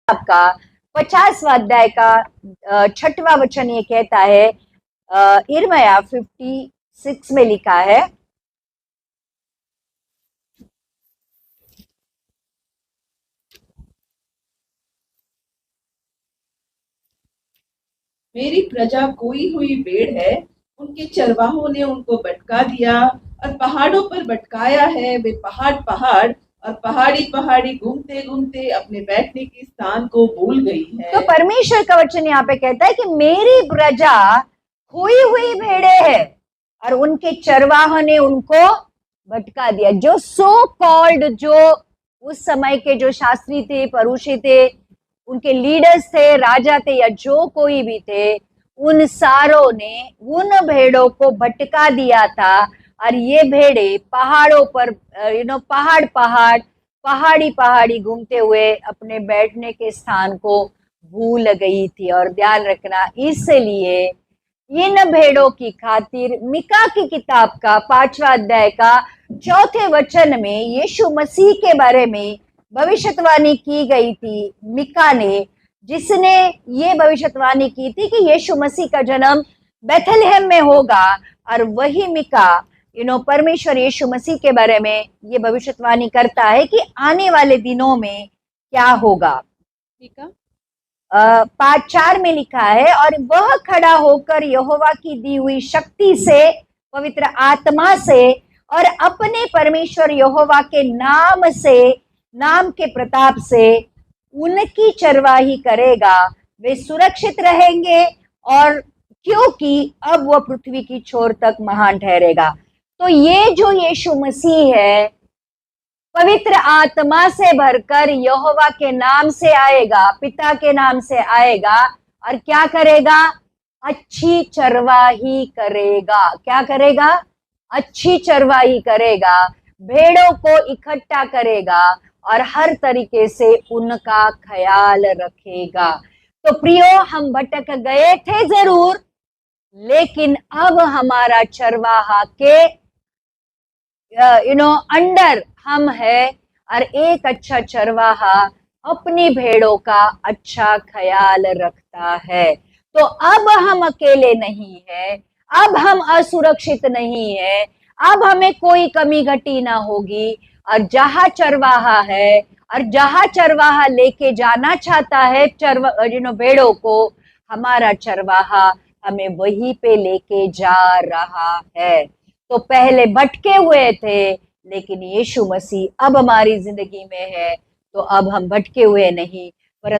आपका 50वां अध्याय का 6वां वचन ये कहता है, यिर्मयाह 56 में लिखा है, मेरी प्रजा खोई हुई भेड़ है, उनके चरवाहों ने उनको भटका दिया और पहाड़ों पर भटकाया है। वे पहाड़ पहाड़ और पहाड़ी पहाड़ी घूमते घूमते अपने बैठने के स्थान को भूल गई है। तो परमेश्वर का वचन यहाँ पे कहता है कि मेरी प्रजा खोई हुई भेड़े है और उनके चरवाहों ने उनको भटका दिया। जो सो कॉल्ड, जो उस समय के जो शास्त्री थे, परुषी थे, उनके लीडर्स थे, राजा थे या जो कोई भी थे, उन सारों ने उन भेड़ों को भटका दिया था और ये भेड़े पहाड़ों पर पहाड़ पहाड़ पहाड़ी पहाड़ी घूमते हुए अपने बैठने के स्थान को भूल गई थी। और ध्यान रखना, इसलिए इन भेड़ों की खातिर मिका की किताब का 5वां अध्याय का 4थे वचन में यीशु मसीह के बारे में भविष्यवाणी की गई थी। मिका ने, जिसने ये भविष्यवाणी की थी कि यीशु मसीह का जन्म बेथलेहम में होगा, और वही मिका परमेश्वर यीशु मसीह के बारे में ये भविष्यवाणी करता है कि आने वाले दिनों में क्या होगा। ठीक है, 5:4 में लिखा है, और वह खड़ा होकर यहोवा की दी हुई शक्ति से, पवित्र आत्मा से और अपने परमेश्वर यहोवा के नाम से, नाम के प्रताप से उनकी चरवाही करेगा। वे सुरक्षित रहेंगे और क्योंकि अब वह पृथ्वी की छोर तक महान ठहरेगा। तो ये जो यीशु मसीह है, पवित्र आत्मा से भरकर यहोवा के नाम से आएगा, पिता के नाम से आएगा और क्या करेगा? अच्छी चरवाही करेगा। क्या करेगा? अच्छी चरवाही करेगा, भेड़ों को इकट्ठा करेगा और हर तरीके से उनका ख्याल रखेगा। तो प्रियो, हम भटक गए थे जरूर, लेकिन अब हमारा चरवाहा के अंडर हम है, और एक अच्छा चरवाहा अपनी भेड़ों का अच्छा ख्याल रखता है। तो अब हम अकेले नहीं है, अब हम असुरक्षित नहीं है, अब हमें कोई कमी घटी ना होगी। और जहां चरवाहा है और जहां चरवाहा लेके जाना चाहता है भेड़ों को, हमारा चरवाहा हमें वहीं पे लेके जा रहा है। तो पहले भटके हुए थे, लेकिन यीशु मसीह अब हमारी जिंदगी में है, तो अब हम भटके हुए नहीं,